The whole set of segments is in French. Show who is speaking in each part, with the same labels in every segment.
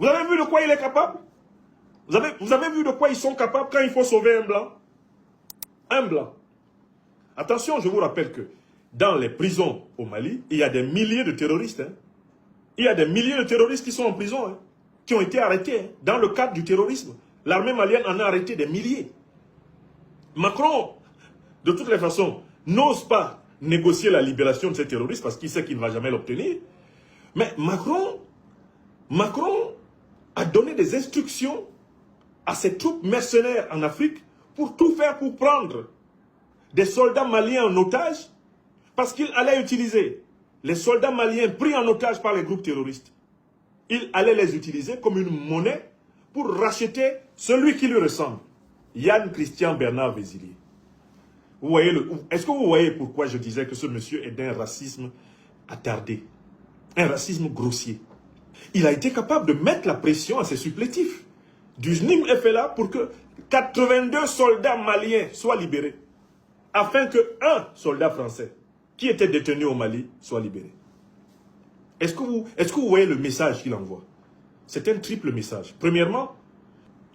Speaker 1: Vous avez vu de quoi il est capable? Vous avez vu de quoi ils sont capables quand il faut sauver un blanc? Un blanc. Attention, je vous rappelle que dans les prisons au Mali, il y a des milliers de terroristes. Hein. Il y a des milliers de terroristes qui sont en prison, hein, qui ont été arrêtés hein, dans le cadre du terrorisme. L'armée malienne en a arrêté des milliers. Macron, de toutes les façons, n'ose pas négocier la libération de ces terroristes parce qu'il sait qu'il ne va jamais l'obtenir. Mais Macron a donné des instructions à ses troupes mercenaires en Afrique pour tout faire pour prendre des soldats maliens en otage parce qu'il allait utiliser les soldats maliens pris en otage par les groupes terroristes. Il allait les utiliser comme une monnaie pour racheter celui qui lui ressemble. Yann Christian Bernard Vézilier. Est-ce que vous voyez pourquoi je disais que ce monsieur est d'un racisme attardé, un racisme grossier? Il a été capable de mettre la pression à ses supplétifs du JNIM FLA pour que 82 soldats maliens soient libérés, afin qu'un soldat français qui était détenu au Mali soit libéré. Est-ce que vous voyez le message qu'il envoie? C'est un triple message. Premièrement,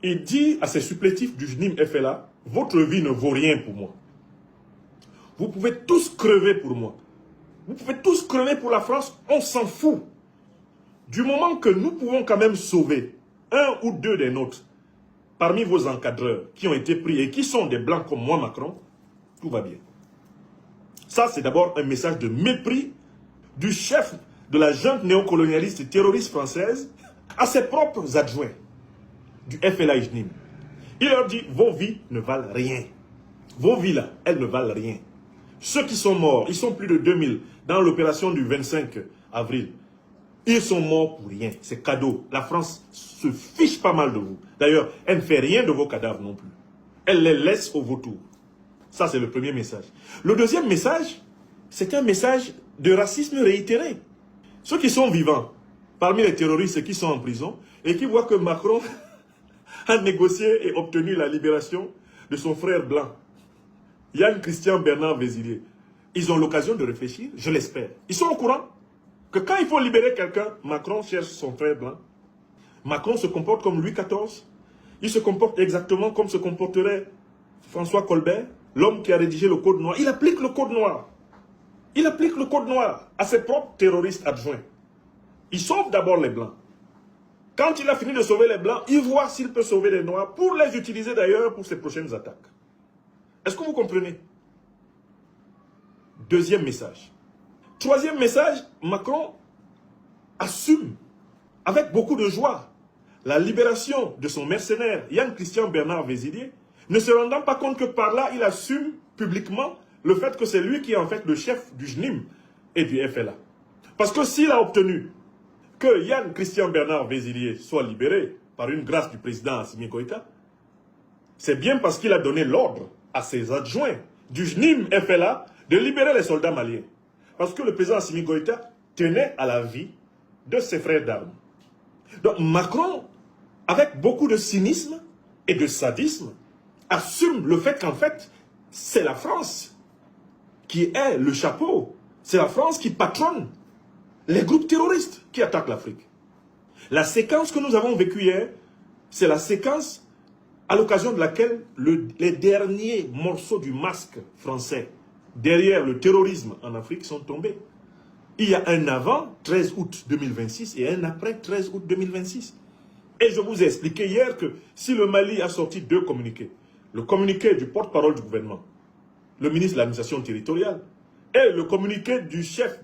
Speaker 1: il dit à ses supplétifs du JNIM FLA, votre vie ne vaut rien pour moi. Vous pouvez tous crever pour moi. Vous pouvez tous crever pour la France, on s'en fout. Du moment que nous pouvons quand même sauver un ou deux des nôtres parmi vos encadreurs qui ont été pris et qui sont des blancs comme moi, Macron, tout va bien. Ça, c'est d'abord un message de mépris du chef de la junte néocolonialiste et terroriste française à ses propres adjoints du FLA JNIM. Il leur dit, vos vies ne valent rien. Vos vies là, elles ne valent rien. Ceux qui sont morts, ils sont plus de 2000 dans l'opération du 25 avril. Ils sont morts pour rien, c'est cadeau. La France se fiche pas mal de vous. D'ailleurs, elle ne fait rien de vos cadavres non plus. Elle les laisse au vautour. Ça, c'est le premier message. Le deuxième message, c'est un message de racisme réitéré. Ceux qui sont vivants, parmi les terroristes qui sont en prison, et qui voient que Macron a négocié et obtenu la libération de son frère blanc, Yann Christian Bernard Vézilier, ils ont l'occasion de réfléchir, je l'espère. Ils sont au courant que quand il faut libérer quelqu'un, Macron cherche son frère blanc. Macron se comporte comme Louis XIV. Il se comporte exactement comme se comporterait François Colbert, l'homme qui a rédigé le Code noir. Il applique le Code noir. Il applique le Code noir à ses propres terroristes adjoints. Il sauve d'abord les blancs. Quand il a fini de sauver les blancs, il voit s'il peut sauver les noirs pour les utiliser d'ailleurs pour ses prochaines attaques. Est-ce que vous comprenez? Deuxième message. Troisième message, Macron assume avec beaucoup de joie la libération de son mercenaire Yann Christian Bernard Vézilier, ne se rendant pas compte que par là, il assume publiquement le fait que c'est lui qui est en fait le chef du JNIM et du FLA. Parce que s'il a obtenu que Yann Christian Bernard Vézilier soit libéré par une grâce du président Assimi Goïta, c'est bien parce qu'il a donné l'ordre à ses adjoints du JNIM FLA de libérer les soldats maliens. Parce que le président Assimi Goïta tenait à la vie de ses frères d'armes. Donc Macron, avec beaucoup de cynisme et de sadisme, assume le fait qu'en fait, c'est la France qui est le chapeau. C'est la France qui patronne les groupes terroristes qui attaquent l'Afrique. La séquence que nous avons vécue hier, c'est la séquence à l'occasion de laquelle les derniers morceaux du masque français derrière le terrorisme en Afrique sont tombés. Il y a un avant 13 août 2026 et un après 13 août 2026. Et je vous ai expliqué hier que si le Mali a sorti deux communiqués, le communiqué du porte-parole du gouvernement, le ministre de l'administration territoriale, et le communiqué du chef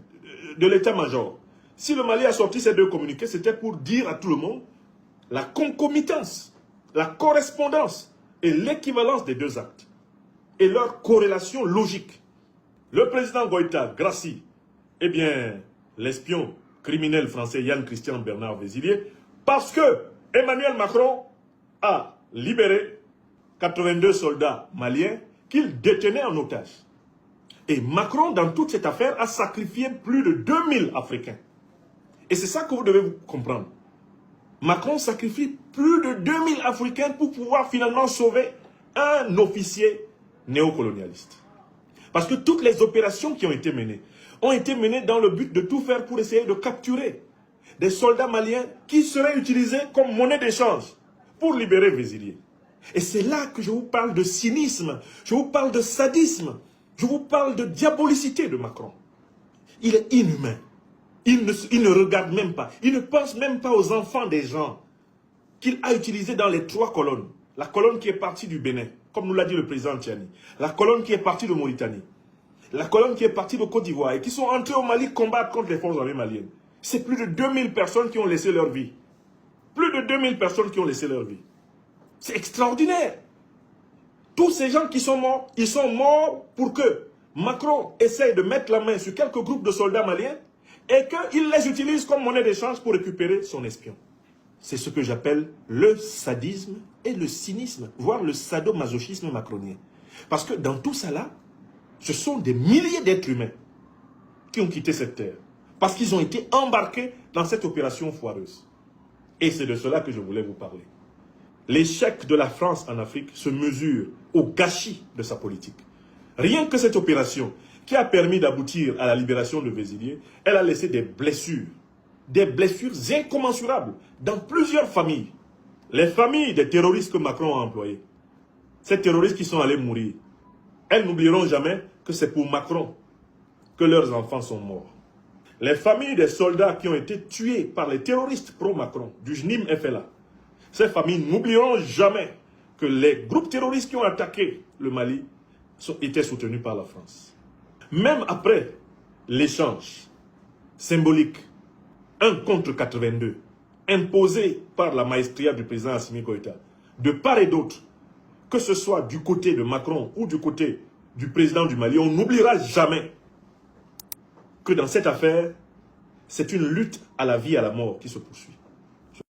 Speaker 1: de l'état-major, si le Mali a sorti ces deux communiqués, c'était pour dire à tout le monde la concomitance, la correspondance et l'équivalence des deux actes et leur corrélation logique. Le président Goïta gracie, eh bien, l'espion criminel français Yann Christian Bernard Vézilier, parce que Emmanuel Macron a libéré 82 soldats maliens qu'il détenait en otage. Et Macron, dans toute cette affaire, a sacrifié plus de 2000 Africains. Et c'est ça que vous devez comprendre. Macron sacrifie plus de 2000 Africains pour pouvoir finalement sauver un officier néocolonialiste. Parce que toutes les opérations qui ont été menées dans le but de tout faire pour essayer de capturer des soldats maliens qui seraient utilisés comme monnaie d'échange pour libérer Vézilier. Et c'est là que je vous parle de cynisme, je vous parle de sadisme, je vous parle de diabolicité de Macron. Il est inhumain. Il ne regarde même pas. Il ne pense même pas aux enfants des gens qu'il a utilisés dans les 3 colonnes. La colonne qui est partie du Bénin, comme nous l'a dit le président Tiani. La colonne qui est partie de Mauritanie. La colonne qui est partie de Côte d'Ivoire et qui sont entrés au Mali combattre contre les forces armées maliennes. C'est plus de 2000 personnes qui ont laissé leur vie. Plus de 2000 personnes qui ont laissé leur vie. C'est extraordinaire. Tous ces gens qui sont morts, ils sont morts pour que Macron essaye de mettre la main sur quelques groupes de soldats maliens et qu'il les utilise comme monnaie d'échange pour récupérer son espion. C'est ce que j'appelle le sadisme et le cynisme, voire le sadomasochisme macronien. Parce que dans tout ça là, ce sont des milliers d'êtres humains qui ont quitté cette terre. Parce qu'ils ont été embarqués dans cette opération foireuse. Et c'est de cela que je voulais vous parler. L'échec de la France en Afrique se mesure au gâchis de sa politique. Rien que cette opération qui a permis d'aboutir à la libération de Vézilier, elle a laissé des blessures incommensurables dans plusieurs familles. Les familles des terroristes que Macron a employés, ces terroristes qui sont allés mourir, elles n'oublieront jamais que c'est pour Macron que leurs enfants sont morts. Les familles des soldats qui ont été tués par les terroristes pro-Macron, du JNIM FLA, ces familles n'oublieront jamais que les groupes terroristes qui ont attaqué le Mali étaient soutenus par la France. Même après l'échange symbolique 1 contre 82, imposé par la maestria du président Assimi Goïta, de part et d'autre, que ce soit du côté de Macron ou du côté du président du Mali, on n'oubliera jamais que dans cette affaire, c'est une lutte à la vie et à la mort qui se poursuit.